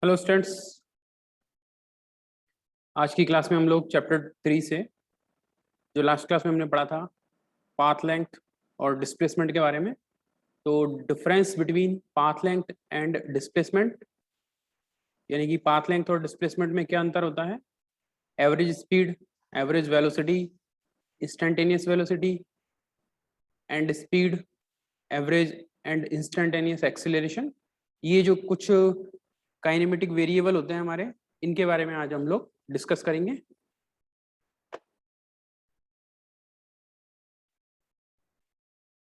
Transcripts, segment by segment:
Hello students, आज की class में हम लोग चैप्टर 3 से जो लास्ट क्लास में हमने पढ़ा था पाथ लेंथ और डिस्प्लेसमेंट के बारे में। तो difference between path length and displacement, यानी कि पाथ लेंथ और डिस्प्लेसमेंट में क्या अंतर होता है, average speed, average velocity, instantaneous velocity and speed, average and instantaneous acceleration, ये जो कुछ काइनेमेटिक वेरिएबल होते हैं हमारे, इनके बारे में आज हम लोग डिस्कस करेंगे।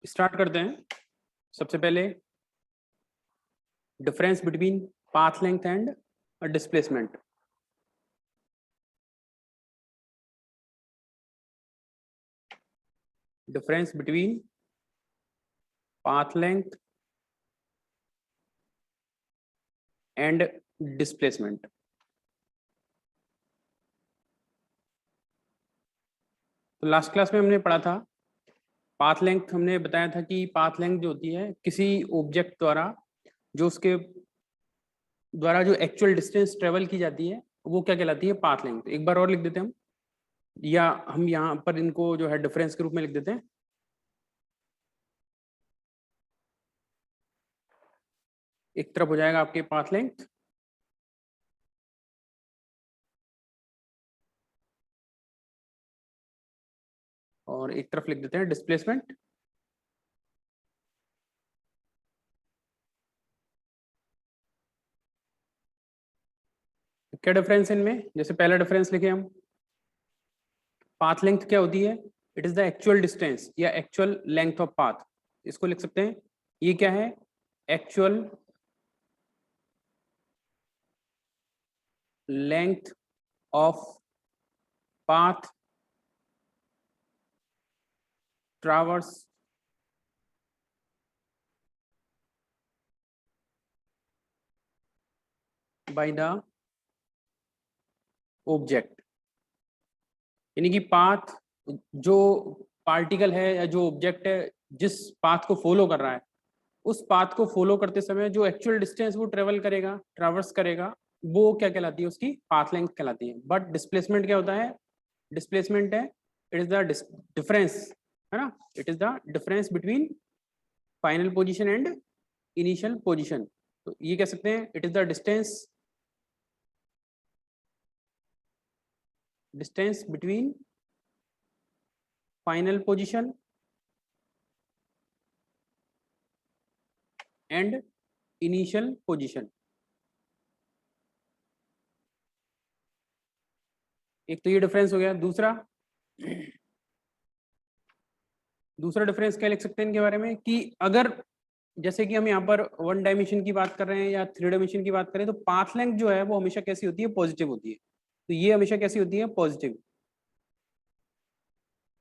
स्टार्ट करते हैं। सबसे पहले difference between path length and displacement. Difference between path length and displacement. तो लास्ट क्लास में हमने पढ़ा था पाथ लेंथ। हमने बताया था कि पाथ लेंथ जो होती है किसी ऑब्जेक्ट द्वारा जो उसके द्वारा जो एक्चुअल डिस्टेंस ट्रेवल की जाती है वो क्या कहलाती है, पाथ लेंथ। एक बार और लिख देते हैं हम, या हम यहाँ पर इनको जो है डिफरेंस के रूप में लिख देते हैं। एक तरफ हो जाएगा आपके पाथ लेंथ और एक तरफ लिख देते हैं डिस्प्लेसमेंट। क्या डिफरेंस इनमें, जैसे पहला डिफरेंस लिखे हम, पाथ लेंथ क्या होती है, it is the actual distance या एक्चुअल लेंथ ऑफ पाथ। इसको लिख सकते हैं, ये क्या है, actual length of path traverse by the object. यानी कि पाथ, जो पार्टिकल है या जो ऑब्जेक्ट है जिस पाथ को फॉलो कर रहा है, उस पाथ को फॉलो करते समय जो एक्चुअल डिस्टेंस वो ट्रेवल करेगा, ट्रैवर्स करेगा, वो क्या कहलाती है, उसकी पाथ लेंथ कहलाती है। बट डिस्प्लेसमेंट क्या होता है, डिस्प्लेसमेंट है इट इज द डिफरेंस, है ना, it is the difference between final position and initial position. तो ये कह सकते हैं it is the distance between final position and initial position. एक तो ये डिफरेंस हो गया। दूसरा डिफरेंस क्या लिख सकते हैं इनके बारे में, कि अगर जैसे कि हम यहाँ पर वन डायमेंशन की बात कर रहे हैं या थ्री डायमेंशन की बात करें, तो पाथ लेंथ जो है वो हमेशा कैसी होती है, पॉजिटिव होती है। तो ये हमेशा कैसी होती है, पॉजिटिव।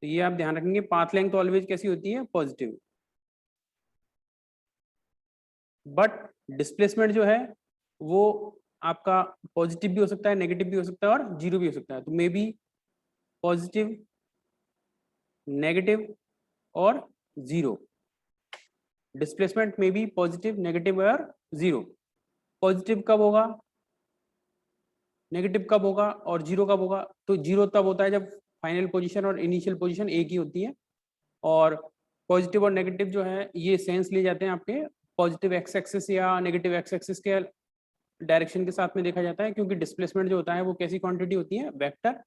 तो ये आप ध्यान रखेंगे, पाथ लेंथ ऑलवेज कैसी होती है, पॉजिटिव। बट डिस्प्लेसमेंट जो है वो आपका पॉजिटिव भी हो सकता है, नेगेटिव भी हो सकता है और जीरो भी हो सकता है। तो मे बी पॉजिटिव, नेगेटिव और जीरो। डिस्प्लेसमेंट में भी पॉजिटिव, नेगेटिव और जीरो। पॉजिटिव कब होगा, नेगेटिव कब होगा और जीरो कब होगा? तो जीरो तब होता है जब फाइनल पोजीशन और इनिशियल पोजीशन एक ही होती है। और पॉजिटिव और नेगेटिव जो है ये सेंस लिए जाते हैं आपके पॉजिटिव एक्स एक्सिस या नेगेटिव एक्स एक्सिस के डायरेक्शन के साथ में देखा जाता है, क्योंकि डिस्प्लेसमेंट जो होता है वो कैसी क्वांटिटी होती है, वेक्टर।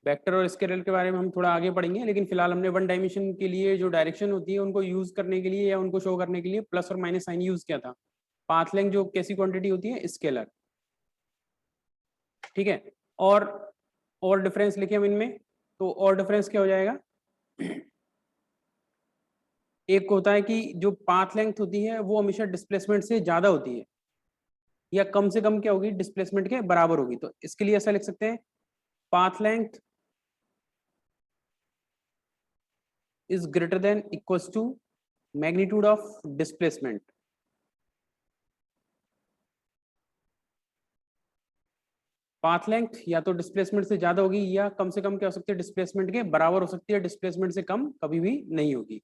वेक्टर और स्केलर के बारे में हम थोड़ा आगे पढ़ेंगे, लेकिन फिलहाल हमने वन डायमेंशन के लिए जो डायरेक्शन होती है उनको यूज करने के लिए या उनको शो करने के लिए प्लस और माइनस साइन यूज किया था। पाथ लेंथ जो कैसी क्वांटिटी होती है, स्केलर। ठीक है। और डिफरेंस लिखे हम इनमें, तो और डिफरेंस क्या हो जाएगा, एक होता है कि जो पाथ लेंथ होती है वो हमेशा डिस्प्लेसमेंट से ज्यादा होती है, या कम से कम क्या होगी, डिस्प्लेसमेंट के बराबर होगी। तो इसके लिए ऐसा लिख सकते हैं, path length is greater than equals to magnitude of displacement। Path length या तो डिस्प्लेसमेंट से ज्यादा होगी या कम से कम क्या हो सकती है, डिस्प्लेसमेंट के बराबर हो सकती है। डिस्प्लेसमेंट से कम कभी भी नहीं होगी,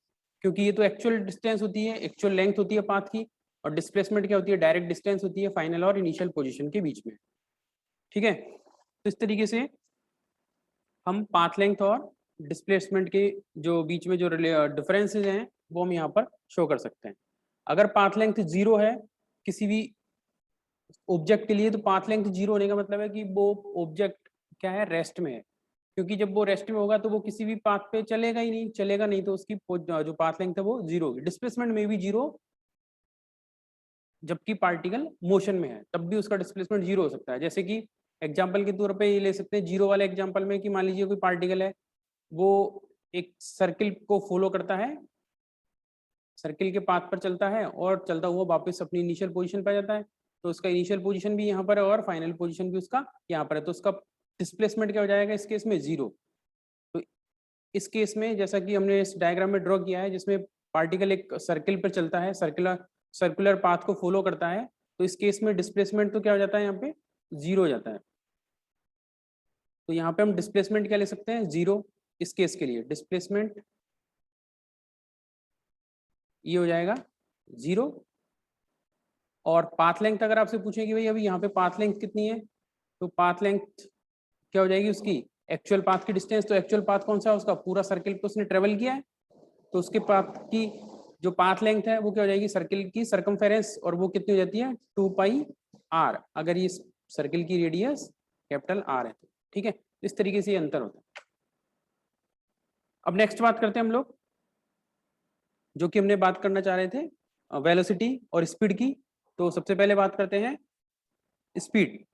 क्योंकि ये तो एक्चुअल डिस्टेंस होती है, एक्चुअल लेंथ होती है पाथ की। और डिस्प्लेसमेंट क्या होती है, डायरेक्ट डिस्टेंस होती है फाइनल और इनिशियल पोजीशन के बीच में। ठीक है, तो इस तरीके से हम पाथ लेंथ और डिस्प्लेसमेंट के जो बीच में जो डिफरेंसेस हैं वो हम यहाँ पर शो कर सकते हैं। अगर पाथ लेंथ 0 है किसी भी ऑब्जेक्ट के लिए, तो पाथ लेंथ 0 होने का मतलब है कि वो ऑब्जेक्ट क्या है, रेस्ट में है, क्योंकि जब वो रेस्ट में होगा तो वो किसी भी पाथ पे चलेगा ही नहीं, चलेगा नहीं, तो उसकी जो पाथ लेंथ है वो 0 होगी। डिस्प्लेसमेंट में भी 0, जबकि पार्टिकल मोशन में है तब भी उसका डिस्प्लेसमेंट 0 हो सकता है। जैसे कि एग्जाम्पल के तौर पे ये ले सकते हैं 0 वाले एग्जाम्पल में कि मान लीजिए कोई पार्टिकल है, वो एक सर्किल को फॉलो करता है, सर्किल के पाथ पर चलता है और चलता हुआ वापस अपनी इनिशियल पोजीशन पर जाता है, तो उसका इनिशियल पोजीशन भी यहाँ पर है और फाइनल पोजीशन भी उसका यहाँ पर है, तो उसका डिस्प्लेसमेंट क्या हो जाएगा इस केस में, 0। तो इस केस में जैसा कि हमने इस डायग्राम में ड्रॉ किया है, जिसमें पार्टिकल एक सर्किल पर चलता है, सर्कुलर पाथ को फॉलो करता है, तो इस केस में डिस्प्लेसमेंट तो क्या हो जाता है यहाँ पे, 0 हो जाता है। तो यहाँ पे हम डिस्प्लेसमेंट क्या ले सकते हैं, 0। इस केस के लिए डिस्प्लेसमेंट ये हो जाएगा 0। और पाथ लेंथ अगर आपसे पूछें कि भाई अभी यहाँ पे पाथ लेंथ कितनी है, तो पाथ लेंथ क्या हो जाएगी उसकी, एक्चुअल पाथ की डिस्टेंस, तो एक्चुअल पाथ कौन सा है उसका, पूरा सर्किल पे उसने ट्रेवल किया है, तो उसके पाथ की जो पाथ लेंथ है वो क्या हो जाएगी, सर्किल की सरकमफेरेंस, और वो कितनी हो जाती है, 2πr, अगर ये सर्किल की रेडियस कैपिटल R है। ठीक है, इस तरीके से ये अंतर होता है। अब नेक्स्ट बात करते हैं हम लोग, जो कि हमने बात करना चाह रहे थे वेलोसिटी और स्पीड की। तो सबसे पहले बात करते हैं स्पीड।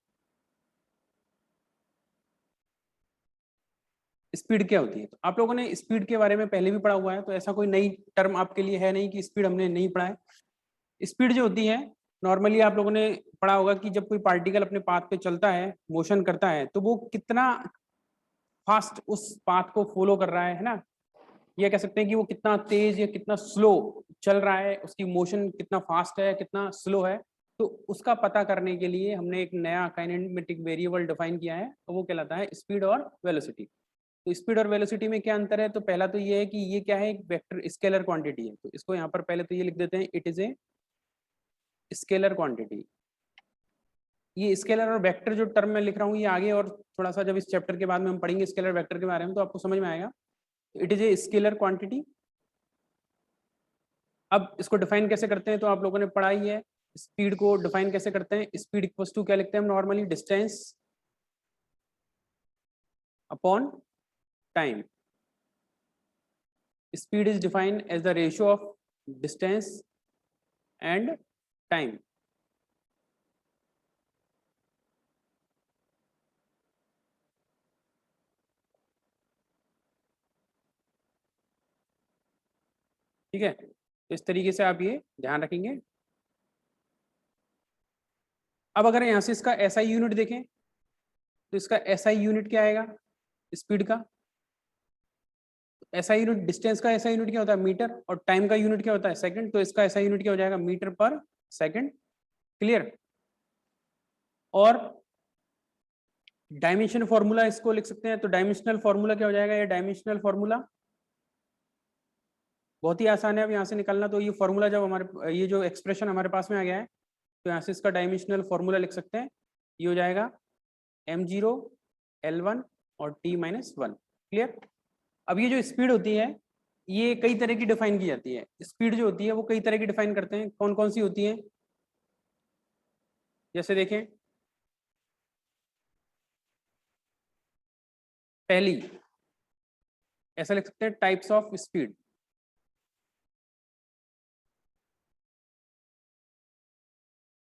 स्पीड क्या होती है, तो आप लोगों ने स्पीड के बारे में पहले भी पढ़ा हुआ है, तो ऐसा कोई नई टर्म आपके लिए है नहीं कि स्पीड हमने नहीं पढ़ा है। स्पीड जो होती है नॉर्मली आप लोगों ने पढ़ा होगा कि जब कोई पार्टिकल अपने पाथ पे चलता है, मोशन करता है, तो वो कितना फास्ट उस पाथ को फॉलो कर रहा है ना, ये कह सकते हैं कि वो कितना तेज या कितना स्लो चल रहा है, उसकी मोशन कितना फास्ट है कितना स्लो है। तो उसका पता करने के लिए हमने एक नया काइनेमेटिक वेरिएबल डिफाइन किया है, तो वो कहलाता है स्पीड और वेलोसिटी। तो स्पीड और वेलोसिटी में क्या अंतर है, तो पहला तो ये है कि ये क्या है, एक वेक्टर स्केलर क्वांटिटी है, तो इसको यहाँ पर पहले तो ये लिख देते हैं, it is a scalar quantity. ये स्केलर और वेक्टर जो टर्म मैं लिख रहा हूँ ये आगे और थोड़ा सा जब इस चैप्टर के बाद में हम पढ़ेंगे स्केलर वेक्टर के बारे में तो आपको समझ में आएगा। It is a scalar quantity. अब इसको डिफाइन कैसे करते हैं, तो आप लोगों ने पढ़ा ही है, स्पीड को डिफाइन कैसे करते हैं, स्पीड इक्वल्स टू क्या लिखते हैं हम normally, distance upon time. Speed is defined as the ratio of distance and time. ठीक है, तो इस तरीके से आप ये ध्यान रखेंगे। अब अगर यहाँ से इसका एसआई यूनिट देखें, तो इसका एसआई यूनिट क्या आएगा स्पीड का, एसआई यूनिट, डिस्टेंस का एसआई यूनिट क्या होता है मीटर, और टाइम का यूनिट क्या होता है सेकंड, तो इसका एसआई यूनिट क्या हो जाएगा मीटर पर सेकंड। क्लियर। और डायमेंशन फॉर्मूला इसको लिख सकते हैं, तो डायमेंशनल फॉर्मूला क्या हो जाएगा, ये डायमेंशनल फॉर्मूला बहुत ही आसान है अब यहाँ से निकालना। तो ये फॉर्मूला जब हमारे ये जो एक्सप्रेशन हमारे पास में आ गया है, तो यहाँ से इसका डायमेंशनल फॉर्मूला लिख सकते हैं, ये हो जाएगा m0 l1 और t-1। क्लियर। अब ये जो स्पीड होती है ये कई तरह की डिफाइन की जाती है, स्पीड जो होती है वो कई तरह की डिफाइन करते हैं, कौन कौन सी होती है, जैसे देखें पहली ऐसा लिख सकते हैं टाइप्स ऑफ स्पीड।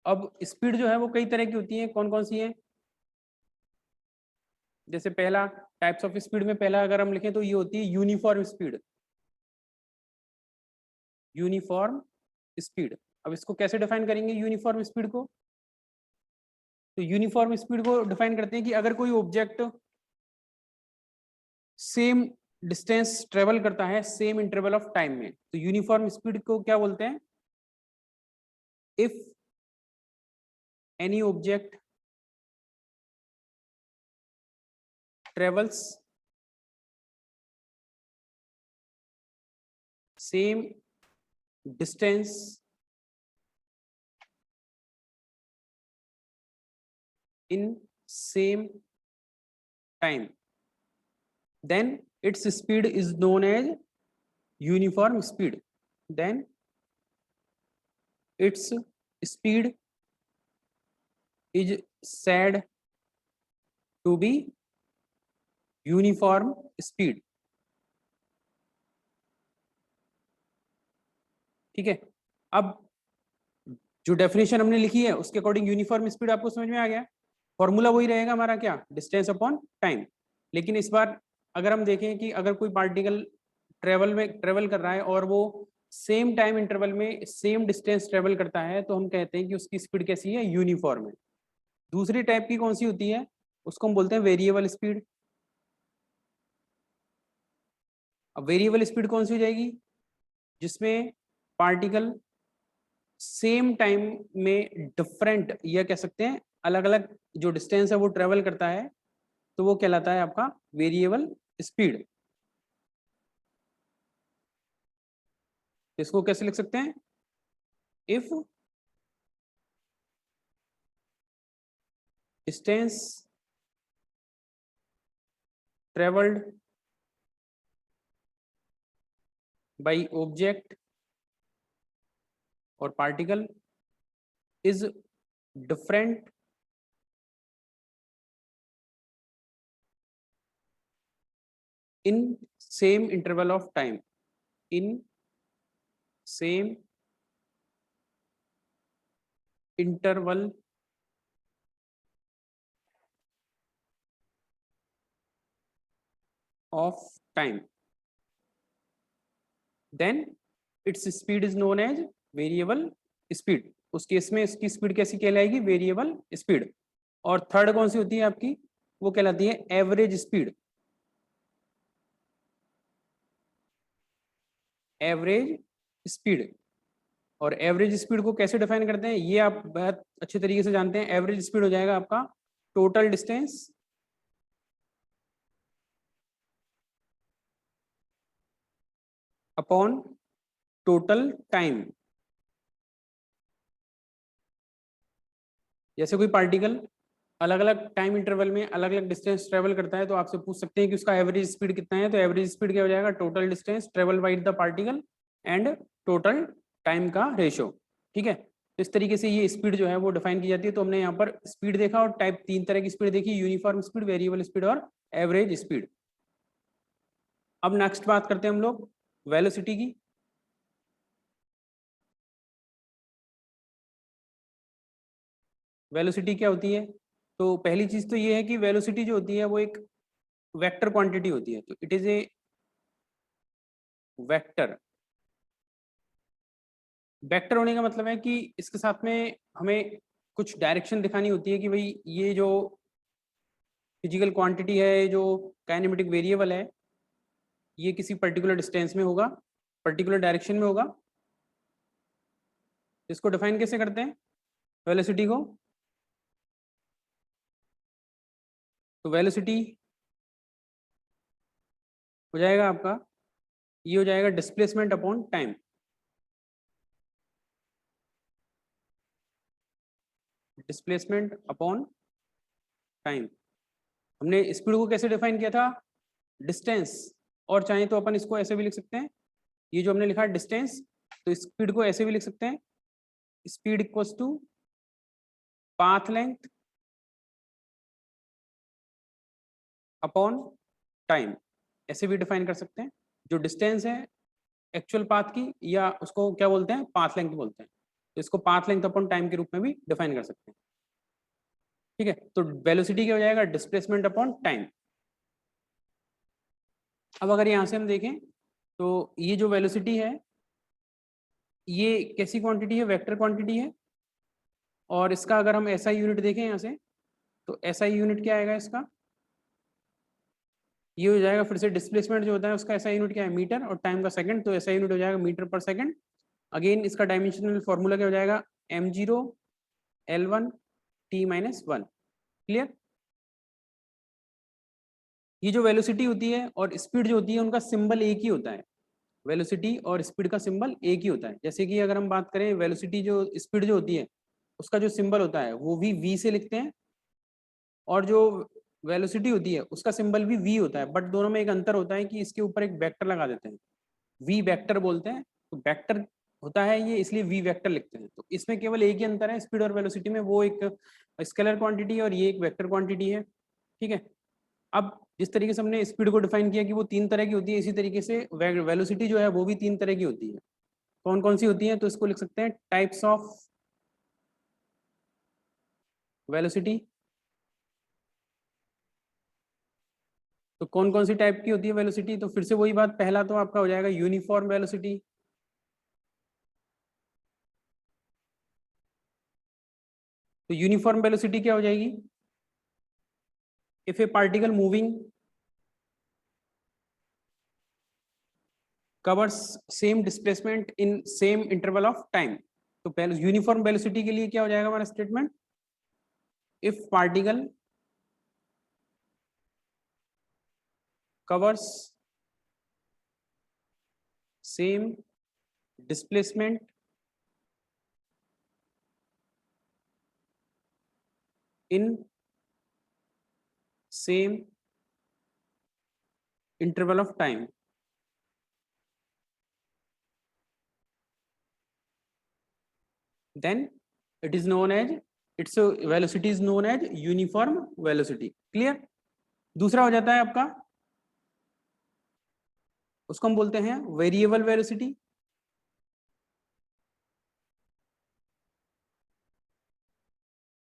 अब स्पीड जो है वो कई तरह की होती है, कौन कौन सी है, जैसे पहला टाइप्स ऑफ स्पीड में पहला अगर हम लिखें तो ये होती है यूनिफॉर्म स्पीड। यूनिफॉर्म स्पीड, अब इसको कैसे डिफाइन करेंगे यूनिफॉर्म स्पीड को, तो यूनिफॉर्म स्पीड को डिफाइन करते हैं कि अगर कोई ऑब्जेक्ट सेम डिस्टेंस ट्रेवल करता है सेम इंटरवल ऑफ टाइम में, तो यूनिफॉर्म स्पीड को क्या बोलते हैं, if any object travels same distance in same time, then its speed is known as uniform speed. Then its speed is said to be uniform speed. ठीक है, अब जो डेफिनेशन हमने लिखी है उसके अकॉर्डिंग यूनिफॉर्म स्पीड आपको समझ में आ गया। फॉर्मूला वही रहेगा हमारा, क्या, डिस्टेंस अपॉन टाइम। लेकिन इस बार अगर हम देखें कि अगर कोई पार्टिकल ट्रेवल कर रहा है और वो सेम टाइम इंटरवल में सेम डिस्टेंस ट्रेवल करता है, तो हम कहते हैं कि उसकी स्पीड कैसी है, यूनिफॉर्म है। दूसरी टाइप की कौन सी होती है, उसको हम बोलते हैं वेरिएबल स्पीड। अब वेरिएबल स्पीड कौन सी हो जाएगी, जिसमें पार्टिकल सेम टाइम में डिफरेंट, या कह सकते हैं अलग अलग जो डिस्टेंस है वो ट्रेवल करता है, तो वो कहलाता है आपका वेरिएबल स्पीड। इसको कैसे लिख सकते हैं, if distance travelled by object और particle is different in same interval of time, in same interval of time, then its speed is known as variable speed। उस केस में इसकी स्पीड कैसी कहलाएगी, वेरिएबल स्पीड। और थर्ड कौन सी होती है आपकी, वो कहलाती है एवरेज स्पीड। एवरेज स्पीड, और एवरेज स्पीड को कैसे डिफाइन करते हैं, ये आप बहुत अच्छे तरीके से जानते हैं। एवरेज स्पीड हो जाएगा आपका total distance upon total time. जैसे कोई पार्टिकल अलग अलग टाइम इंटरवल में अलग अलग डिस्टेंस ट्रेवल करता है, तो आपसे पूछ सकते हैं कि उसका एवरेज स्पीड कितना है। तो एवरेज स्पीड क्या हो जाएगा, total distance travel by the particle and total time का रेशो। ठीक है, तो इस तरीके से ये स्पीड जो है वो डिफाइन की जाती है। तो हमने यहाँ पर स्पीड देखा और टाइप 3 तरह की स्पीड देखी, यूनिफॉर्म स्पीड, वेरिएबल स्पीड और एवरेज स्पीड। अब नेक्स्ट बात करते हैं हम लोग वेलोसिटी की। वेलोसिटी क्या होती है, तो पहली चीज तो ये है कि वेलोसिटी जो होती है वो एक वेक्टर क्वांटिटी होती है। तो it is a vector. Vector होने का मतलब है कि इसके साथ में हमें कुछ डायरेक्शन दिखानी होती है कि भाई ये जो फिजिकल क्वांटिटी है, जो काइनेमेटिक वेरिएबल है, ये किसी पर्टिकुलर डिस्टेंस में होगा, पर्टिकुलर डायरेक्शन में होगा। इसको डिफाइन कैसे करते हैं वेलोसिटी को, तो वेलोसिटी हो जाएगा आपका, ये हो जाएगा displacement upon time. Displacement upon time. हमने स्पीड को कैसे डिफाइन किया था, डिस्टेंस, और चाहे तो अपन इसको ऐसे भी लिख सकते हैं, ये जो हमने लिखा है डिस्टेंस, तो स्पीड को ऐसे भी लिख सकते हैं, speed equals to path length upon time, ऐसे भी डिफाइन कर सकते हैं। जो डिस्टेंस है एक्चुअल पाथ की, या उसको क्या बोलते हैं, पाथ लेंथ बोलते हैं, तो इसको पाथ लेंथ अपॉन टाइम के रूप में भी डिफाइन कर सकते हैं। ठीक है, तो वेलोसिटी क्या हो जाएगा, डिस्प्लेसमेंट अपॉन टाइम। अब अगर यहाँ से हम देखें तो ये जो वेलोसिटी है ये कैसी क्वांटिटी है, वेक्टर क्वांटिटी है। और इसका अगर हम एसआई यूनिट देखें यहाँ से, तो एसआई यूनिट क्या आएगा इसका, ये हो जाएगा फिर से डिस्प्लेसमेंट जो होता है उसका एसआई यूनिट क्या है, मीटर, और टाइम का सेकंड, तो एसआई यूनिट हो जाएगा मीटर पर सेकंड। अगेन इसका डायमेंशनल फॉर्मूला क्या हो जाएगा, m0 l1 t-1। क्लियर। ये जो वेलोसिटी होती है और स्पीड जो होती है उनका सिंबल एक ही होता है। वेलोसिटी और स्पीड का सिंबल एक ही होता है। जैसे कि अगर हम बात करें वेलोसिटी, जो स्पीड जो होती है उसका जो सिंबल होता है वो भी v से लिखते हैं, और जो वेलोसिटी होती है उसका सिंबल भी v होता है, बट दोनों में एक अंतर होता है कि इसके ऊपर एक वेक्टर लगा देते हैं, v वेक्टर बोलते हैं। तो वेक्टर होता है ये, इसलिए v वेक्टर लिखते हैं। तो इसमें केवल एक ही अंतर है स्पीड और वेलोसिटी में, वो एक स्केलर क्वांटिटी है और ये एक वेक्टर क्वांटिटी है, ठीक है। अब जिस तरीके से हमने स्पीड को डिफाइन किया कि वो 3 तरह की होती है, इसी तरीके से वेलोसिटी जो है वो भी 3 तरह की होती है। कौन कौन सी होती है? तो इसको लिख सकते हैं टाइप्स ऑफ वेलोसिटी। तो कौन कौन सी टाइप की होती है वेलोसिटी? तो फिर से वही बात, पहला तो आपका हो जाएगा यूनिफॉर्म वेलोसिटी। तो यूनिफॉर्म वेलोसिटी क्या हो जाएगी? If A particle moving covers same displacement in same interval of time. तो पहले यूनिफॉर्म वेलोसिटी के लिए क्या हो जाएगा हमारा statement? If particle covers same displacement in same interval of time, then it is known as, its velocity is known as uniform velocity। Clear? दूसरा हो जाता है आपका, उसको हम बोलते हैं वेरिएबल वेलोसिटी।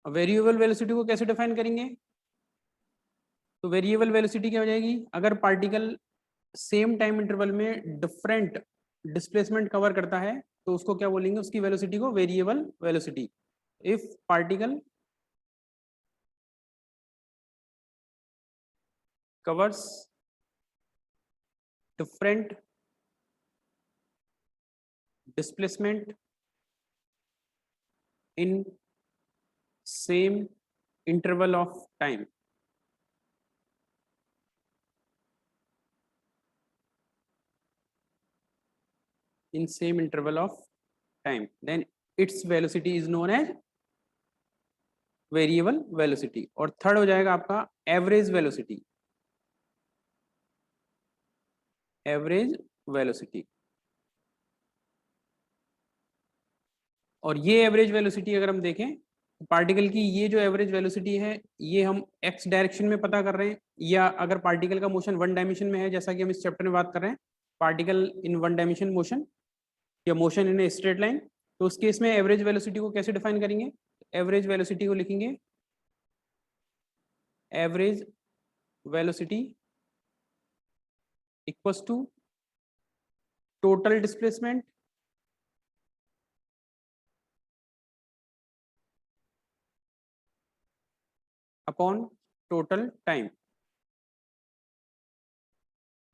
वेरिएबल वेलोसिटी को कैसे डिफाइन करेंगे? तो वेरिएबल वेलोसिटी क्या हो जाएगी? अगर पार्टिकल सेम टाइम इंटरवल में डिफरेंट डिस्प्लेसमेंट कवर करता है तो उसको क्या बोलेंगे? उसकी वेलोसिटी को variable velocity. If particle covers different displacement in same interval of time, in same interval of time, then its velocity is known as variable velocity। और थर्ड हो जाएगा आपका एवरेज वेलोसिटी। एवरेज वेलोसिटी, और ये average velocity अगर हम देखें particle की, ये जो एवरेज वेलोसिटी है ये हम एक्स डायरेक्शन में पता कर रहे हैं, या अगर पार्टिकल का मोशन वन डायमेंशन में है, जैसा कि हम इस चैप्टर में बात कर रहे हैं particle in one dimension motion या motion in a straight line, तो उस केस में एवरेज वेलोसिटी को कैसे डिफाइन करेंगे? एवरेज वेलोसिटी को लिखेंगे average velocity equals to total displacement upon total time.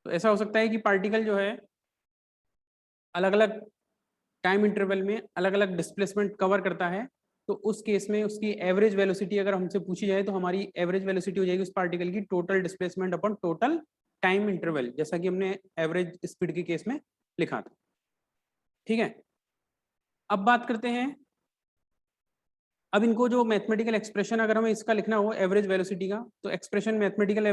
तो ऐसा हो सकता है कि पार्टिकल जो है अलग अलग टाइम इंटरवल में अलग अलग डिस्प्लेसमेंट कवर करता है, तो उस केस में उसकी एवरेज वेलोसिटी अगर हमसे पूछी जाए तो हमारी एवरेज वेलोसिटी हो जाएगी उस पार्टिकल की total displacement upon total time interval, जैसा कि हमने एवरेज स्पीड के केस में लिखा था। ठीक है, अब बात करते हैं, अब इनको जो मैथमेटिकल एक्सप्रेशन अगर हमें इसका लिखना हो एवरेज वेलोसिटी का, तो एक्सप्रेशन मैथमेटिकल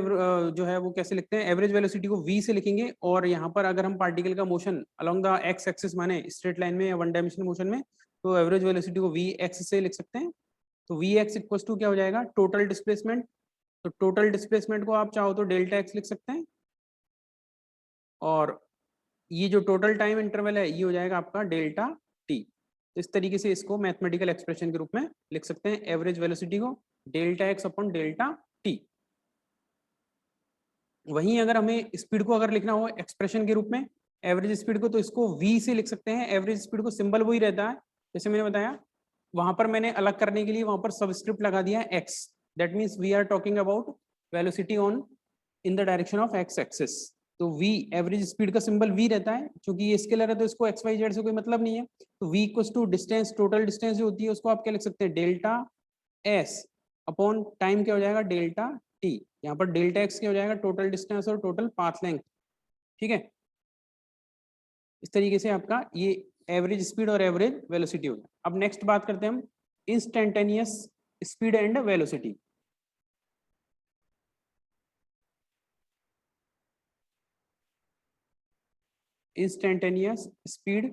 जो है वो कैसे लिखते हैं? एवरेज वेलोसिटी को v से लिखेंगे, और यहाँ पर अगर हम पार्टिकल का motion along the x axis माने स्ट्रेट लाइन में या वन डायमेंशनल मोशन में, तो एवरेज वेलोसिटी को वी एक्स से लिख सकते हैं। तो वी एक्स इक्वल टू क्या हो जाएगा? Total displacement. तो टोटल डिस्प्लेसमेंट को आप चाहो तो डेल्टा एक्स लिख सकते हैं, और ये जो टोटल टाइम इंटरवल है ये हो जाएगा आपका डेल्टा टी। इस तरीके से इसको मैथमेटिकल एक्सप्रेशन के रूप में लिख सकते हैं एवरेज वेलोसिटी को delta X upon delta T. वहीं अगर हमें स्पीड को अगर लिखना हो एक्सप्रेशन के रूप में एवरेज स्पीड को, तो इसको v से लिख सकते हैं। एवरेज स्पीड को सिंबल वही रहता है जैसे मैंने बताया, वहां पर मैंने अलग करने के लिए वहां पर सबस्क्रिप्ट लगा दिया है x, that means we are talking about velocity on in the direction of X axis. तो v एवरेज स्पीड का सिंबल v रहता है, क्योंकि ये स्केलर है तो इसको एक्स वाई जेड से कोई मतलब नहीं है। तो v equals to distance, total distance जो होती है उसको आप क्या लिख सकते हैं? डेल्टा एस अपॉन टाइम क्या हो जाएगा? Delta T. यहाँ पर डेल्टा एक्स क्या हो जाएगा? टोटल डिस्टेंस और टोटल पाथ लेंथ। ठीक है, इस तरीके से आपका ये एवरेज स्पीड और एवरेज वेलोसिटी होगा। अब नेक्स्ट बात करते हैं हम instantaneous speed and velocity. Instantaneous speed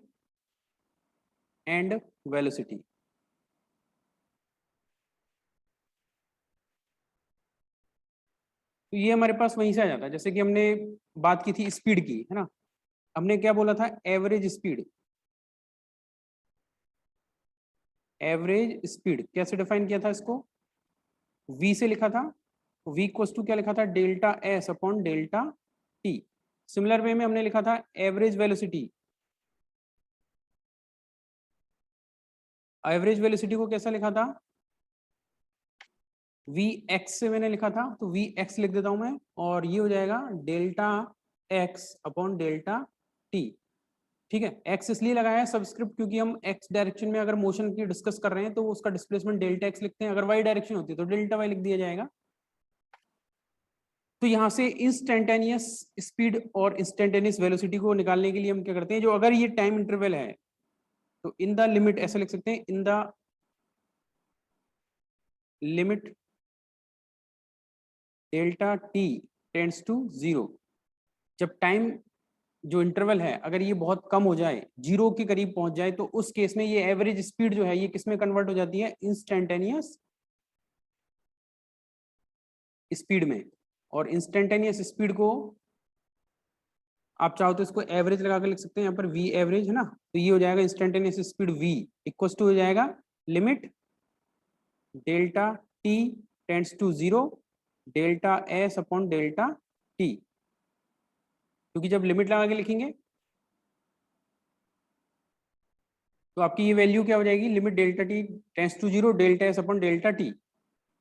and velocity. तो ये हमारे पास वहीं से आ जाता है, जैसे कि हमने बात की थी स्पीड की, है ना। हमने क्या बोला था, एवरेज स्पीड। एवरेज स्पीड कैसे डिफाइन किया था इसको, v से लिखा था। v इक्वल्स टू क्या लिखा था, delta S upon delta T. Similar way में हमने लिखा था एवरेज वेलोसिटी। एवरेज वेलोसिटी को कैसा लिखा था, वी एक्स से मैंने लिखा था, तो वी एक्स लिख देता हूं मैं, और ये हो जाएगा delta X upon delta T. ठीक है, एक्स इसलिए लगाया है सबस्क्रिप्ट क्योंकि हम एक्स डायरेक्शन में अगर मोशन की डिस्कस कर रहे हैं तो उसका डिस्प्लेसमेंट डेल्टा एक्स लिखते हैं, अगर वाई डायरेक्शन होती है तो डेल्टा वाई लिख दिया जाएगा। तो यहाँ से इंस्टेंटेनियस स्पीड और इंस्टेंटेनियस वेलोसिटी को निकालने के लिए हम क्या करते हैं, जो अगर ये टाइम इंटरवल है तो इन द लिमिट ऐसा लिख सकते हैं, in the limit delta T tends to zero. जब टाइम जो इंटरवल है अगर ये बहुत कम हो जाए, जीरो के करीब पहुंच जाए, तो उस केस में ये एवरेज स्पीड जो है ये किस में कन्वर्ट हो जाती है, इंस्टेंटेनियस स्पीड में। और इंस्टेंटेनियस स्पीड को आप चाहो तो इसको एवरेज लगा कर लिख सकते हैं, यहाँ पर वी एवरेज है ना, तो ये हो जाएगा instantaneous speed V equal to हो जाएगा limit delta T tends to zero delta S upon delta T. क्योंकि जब लिमिट लगा के लिखेंगे तो आपकी ये वैल्यू क्या हो जाएगी, limit delta T tends to zero delta S upon delta T.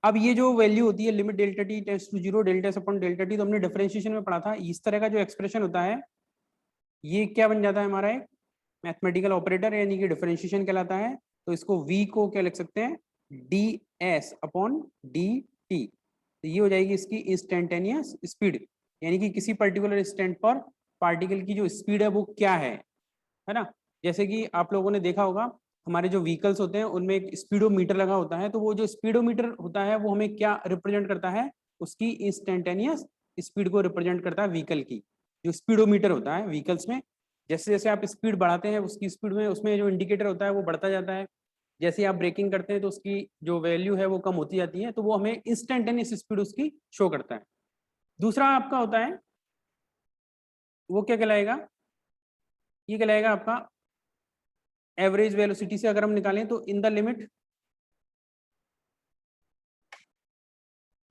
अब ये जो वैल्यू होती है limit delta T tends to zero delta S upon delta T, तो हमने डिफरेंशिएशन में पढ़ा था, इस तरह का जो एक्सप्रेशन होता है ये क्या बन जाता है हमारा एक मैथमेटिकल ऑपरेटर, यानी कि डिफरेंशिएशन कहलाता है। तो इसको v को क्या लिख सकते हैं, D S upon D T. तो ये हो जाएगी इसकी इंस्टेंटेनियस स्पीड, यानी कि किसी पर्टिकुलर इंस्टेंट पर पार्टिकल की जो स्पीड है वो क्या है ना। जैसे कि आप लोगों ने देखा होगा हमारे जो व्हीकल्स होते हैं उनमें एक स्पीडोमीटर लगा होता है, तो वो जो स्पीडोमीटर होता है वो हमें क्या रिप्रेजेंट करता है, उसकी इंस्टेंटेनियस स्पीड को रिप्रेजेंट करता है व्हीकल की। जो स्पीडोमीटर होता है व्हीकल्स में, जैसे जैसे आप स्पीड बढ़ाते हैं उसकी स्पीड में उसमें जो इंडिकेटर होता है वो बढ़ता जाता है। जैसे आप ब्रेकिंग करते हैं तो उसकी जो वैल्यू है वो कम होती जाती है, तो वो हमें इंस्टेंटेनियस स्पीड उसकी शो करता है। दूसरा आपका होता है वो क्या कहलाएगा, ये कहलाएगा आपका एवरेज वेलोसिटी से अगर हम निकालें तो in the limit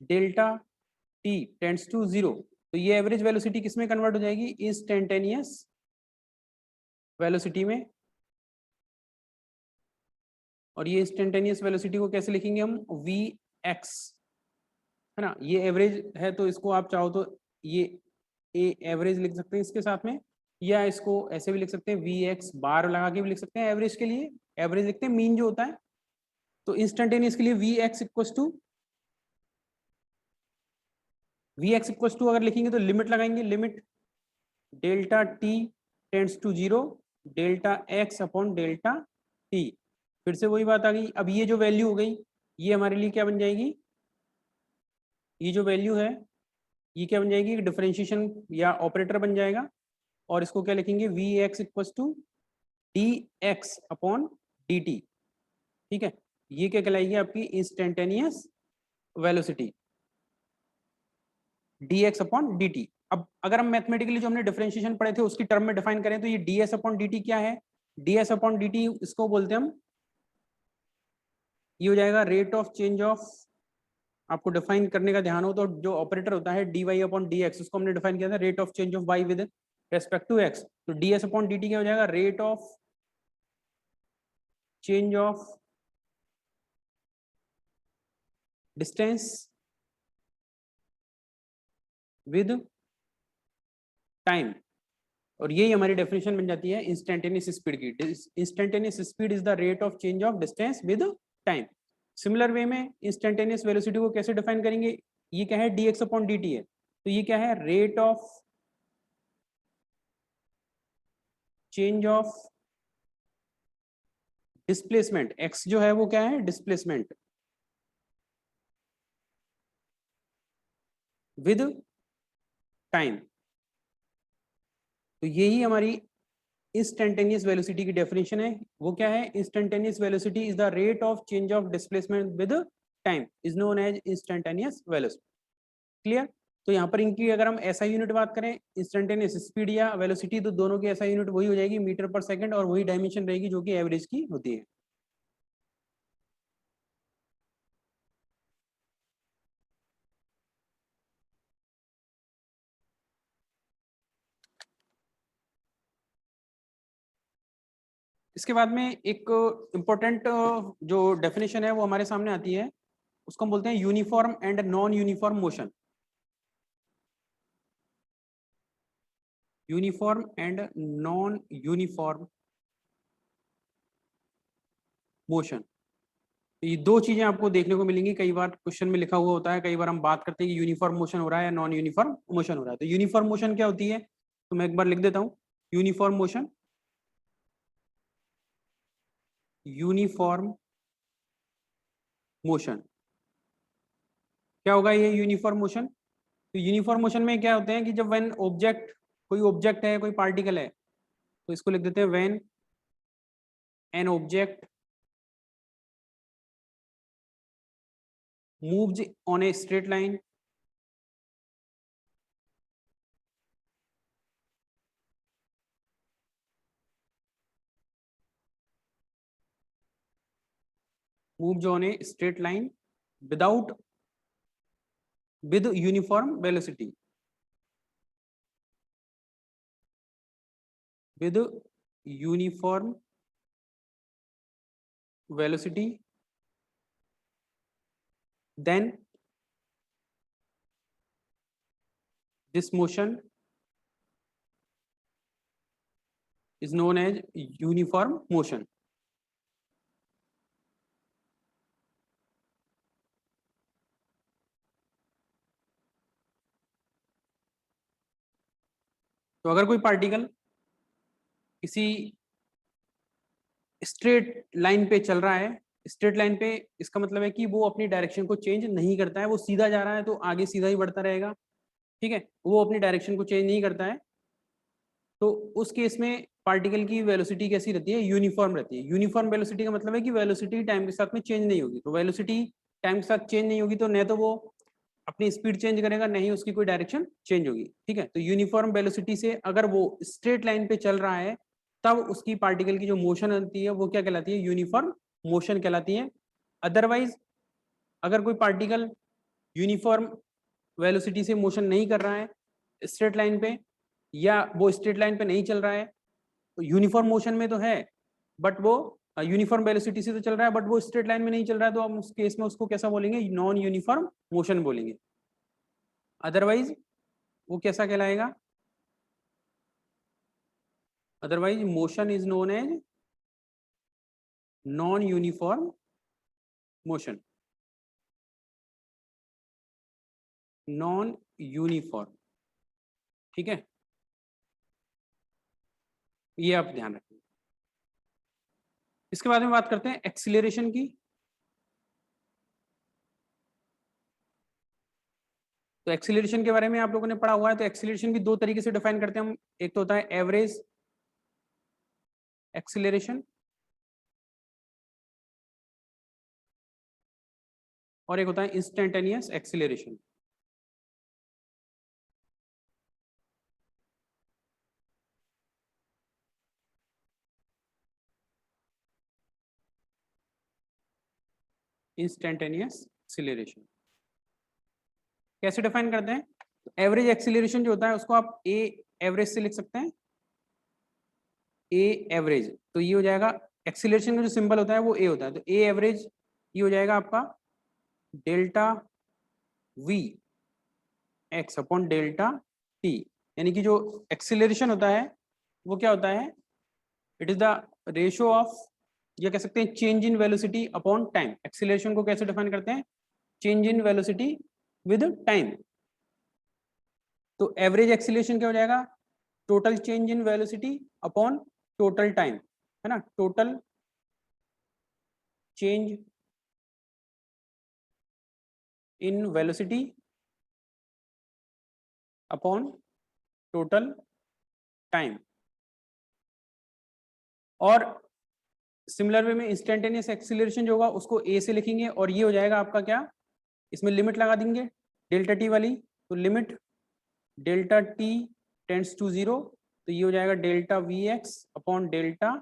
delta T tends to zero. तो ये एवरेज वेलोसिटी किस में कन्वर्ट हो जाएगी, इंस्टेंटेनियस वेलोसिटी में। और ये इंस्टेंटेनियस वेलोसिटी को कैसे लिखेंगे हम, वी एक्स, है ना। ये एवरेज है तो इसको आप चाहो तो ये ए एवरेज लिख सकते हैं इसके साथ में, या इसको ऐसे भी लिख सकते हैं वी एक्स बार लगा के भी लिख सकते हैं। एवरेज के लिए एवरेज लिखते हैं, मीन जो होता है। तो इंस्टेंटेनियस के लिए वी एक्स इक्वल टू अगर लिखेंगे तो लिमिट लगाएंगे, limit delta T tends to zero delta X upon delta T. फिर से वही बात आ गई, अब ये जो वैल्यू हो गई ये हमारे लिए क्या बन जाएगी, ये जो वैल्यू है ये क्या बन जाएगी, डिफरेंशिएशन या ऑपरेटर बन जाएगा। और इसको क्या लिखेंगे, V X equal to D X upon D T. ठीक है, ये क्या कहलाएगी आपकी instantaneous velocity, D X upon D T. अब अगर हम मैथमेटिकली जो हमने डिफरेंशिएशन पढ़े थे उसकी टर्म में डिफाइन करें तो ये D S upon D T क्या है, D S upon D T इसको बोलते हैं हम, ये हो जाएगा रेट ऑफ चेंज ऑफ, आपको डिफाइन करने का ध्यान हो तो जो ऑपरेटर होता है D Y upon D X, उसको हमने डिफाइन किया था rate of change of Y with respect to X. तो D S upon D T क्या हो जाएगा, rate of change of distance with time. और यही हमारी डेफिनेशन बन जाती है इंस्टेंटेनियस स्पीड की। Instantaneous speed is the rate of change of distance with time. Similar way में इंस्टेंटेनियस वेलोसिटी को कैसे डिफाइन करेंगे, ये क्या है, dx अपॉन dt है, तो ये क्या है, rate of change of displacement. x जो है वो क्या है, डिस्प्लेसमेंट विद टाइम। तो यही हमारी इंस्टेंटेनियस वेलोसिटी की डेफिनेशन है, वो क्या है? Instantaneous velocity is the rate of change of displacement with time, is known as instantaneous velocity. Clear? तो यहाँ पर इनकी अगर हम ऐसा यूनिट बात करें, इंस्टेंटेनियस स्पीड या वेलोसिटी, तो दोनों की ऐसा यूनिट वही हो जाएगी मीटर पर सेकंड, और वही डायमेंशन रहेगी जो कि एवरेज की होती है। इसके बाद में एक इम्पोर्टेंट जो डेफिनेशन है वो हमारे सामने आती है, उसको हम बोलते हैं uniform and non uniform motion. Uniform and non uniform motion, ये दो चीजें आपको देखने को मिलेंगी। कई बार क्वेश्चन में लिखा हुआ होता है, कई बार हम बात करते हैं कि यूनिफॉर्म मोशन हो रहा है या नॉन यूनिफॉर्म मोशन हो रहा है। तो यूनिफॉर्म मोशन क्या होती है, तो मैं एक बार लिख देता हूं, यूनिफॉर्म मोशन, यूनिफॉर्म मोशन क्या होगा ये यूनिफॉर्म मोशन? तो यूनिफॉर्म मोशन में क्या होते हैं कि जब व्हेन ऑब्जेक्ट, कोई ऑब्जेक्ट है, कोई पार्टिकल है, तो इसको लिख देते हैं when an object moves on A straight line, moves on A straight line without, with uniform velocity, with uniform velocity, then this motion is known as uniform motion। तो अगर कोई पार्टिकल किसी स्ट्रेट लाइन पे चल रहा है, straight line पे इसका मतलब है कि वो अपनी डायरेक्शन को चेंज नहीं करता है, वो सीधा जा रहा है तो आगे सीधा ही बढ़ता रहेगा, ठीक है, वो अपनी डायरेक्शन को चेंज नहीं करता है, तो उस केस में पार्टिकल की वेलोसिटी कैसी रहती है? यूनिफॉर्म रहती है। यूनिफॉर्म वेलोसिटी का मतलब है कि वेलोसिटी टाइम के साथ में चेंज नहीं होगी। तो वेलोसिटी टाइम के साथ चेंज नहीं होगी तो न तो वो अपनी स्पीड चेंज करेगा, नहीं उसकी कोई डायरेक्शन चेंज होगी, ठीक है। तो यूनिफॉर्म वेलोसिटी से अगर वो स्ट्रेट लाइन पे चल रहा है, तब उसकी पार्टिकल की जो मोशन होती है वो क्या कहलाती है? यूनिफॉर्म मोशन कहलाती है। अदरवाइज अगर कोई पार्टिकल यूनिफॉर्म वेलोसिटी से मोशन नहीं कर रहा है स्ट्रेट लाइन पे, या वो स्ट्रेट लाइन पे नहीं चल रहा है, तो यूनिफॉर्म मोशन में तो है, बट वो यूनिफॉर्म वेलोसिटी से तो चल रहा है, बट वो स्ट्रेट लाइन में नहीं चल रहा है, तो हम उस केस में उसको कैसा बोलेंगे? नॉन यूनिफॉर्म मोशन बोलेंगे। अदरवाइज वो कैसा कहलाएगा? Otherwise motion is known as non uniform motion, non uniform, ठीक है, ये आप ध्यान रखिए। इसके बाद में बात करते हैं एक्सीलरेशन की। तो एक्सीलरेशन के बारे में आप लोगों ने पढ़ा हुआ है। तो एक्सीलरेशन भी दो तरीके से डिफाइन करते हैं हम, एक तो होता है एवरेज एक्सीलरेशन, और एक होता है इंस्टेंटेनियस एक्सीलरेशन। इंस्टेंटेनियस एक्सीलरेशन कैसे डिफाइन करते हैं? एवरेज एक्सीलरेशन जो होता है उसको आप ए एवरेज से लिख सकते हैं, ए एवरेज। तो ये हो जाएगा, एक्सीलरेशन का जो सिंबल होता है वो ए होता है, तो ए एवरेज ये हो जाएगा आपका delta V X upon delta T. यानी कि जो एक्सीलरेशन होता है वो क्या होता है? It is the ratio of, ये कह सकते हैं change in velocity upon time. Acceleration को कैसे डिफाइन करते हैं? Change in velocity with time. तो एवरेज एक्सीलरेशन क्या हो जाएगा? Total change in velocity upon total time, है ना, total change in velocity upon total time. और सिमिलर वे में इंस्टेंटेनियस एक्सीलरेशन जो होगा उसको ए से लिखेंगे और ये हो जाएगा आपका क्या, इसमें लिमिट लगा देंगे डेल्टा टी वाली, तो limit delta T tends to 0, तो ये हो जाएगा delta V X upon delta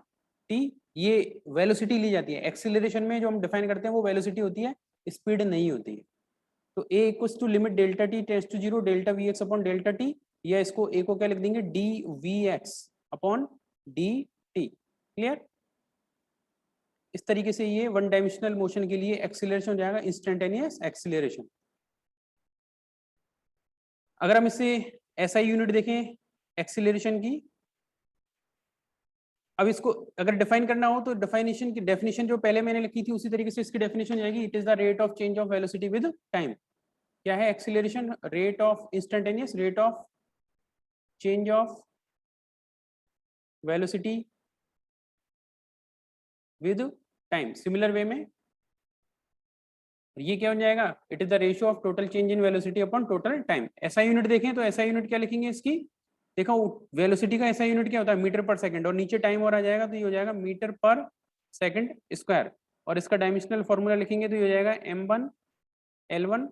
T. ये वेलोसिटी ली जाती है एक्सीलरेशन में, जो हम डिफाइन करते हैं वो वेलोसिटी होती है, स्पीड नहीं होती है। तो a equals to limit delta T tends to 0 delta V X upon delta T, या इसको ए को क्या लिख देंगे, D V X upon D T. Clear? इस तरीके से ये वन डायमेंशनल मोशन के लिए एक्सीलरेशन हो जाएगा इंस्टेंटेनियस एक्सीलरेशन। अगर हम इसे ऐसा यूनिट देखें एक्सीलरेशन की, अब इसको अगर डिफाइन करना हो तो डेफिनेशन जो पहले मैंने लिखी थी उसी तरीके से इसकी डेफिनेशन जाएगी, it is the rate of change of velocity with time. क्या है acceleration? Rate of instantaneous rate of change of velocity with time. Similar way में ये क्या हो जाएगा, it is the ratio of total change in velocity upon total time. ऐसा unit देखें तो ऐसा यूनिट क्या लिखेंगे इसकी, देखो वेलोसिटी का ऐसा यूनिट क्या होता है, मीटर पर सेकंड, और नीचे टाइम और आ जाएगा तो ये हो जाएगा मीटर पर सेकंड स्क्वायर, और इसका डायमेंशनल फॉर्मूला लिखेंगे तो ये हो जाएगा m1 l1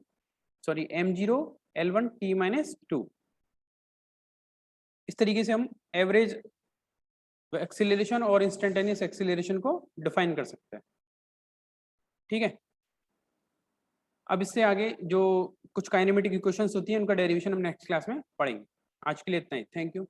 sorry m0 l1 t-2। इस तरीके से हम एवरेज एक्सीलरेशन और इंस्टेंटेनियस एक्सीलरेशन को डिफाइन कर सकते हैं। ठीक है, अब इससे आगे जो कुछ काइनेमेटिक इक्वेशंस होती हैं उनका डेरिवेशन हम नेक्स्ट क्लास में पढ़ेंगे। आज के लिए इतना ही, थैंक यू।